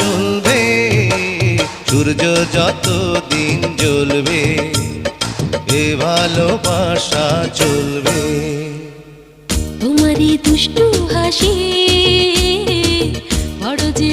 চলবে, সূর্য যত দিন জ্বলবে এ ভালোবাসা চলবে। তোমারই দুষ্টু হাসি বড় যে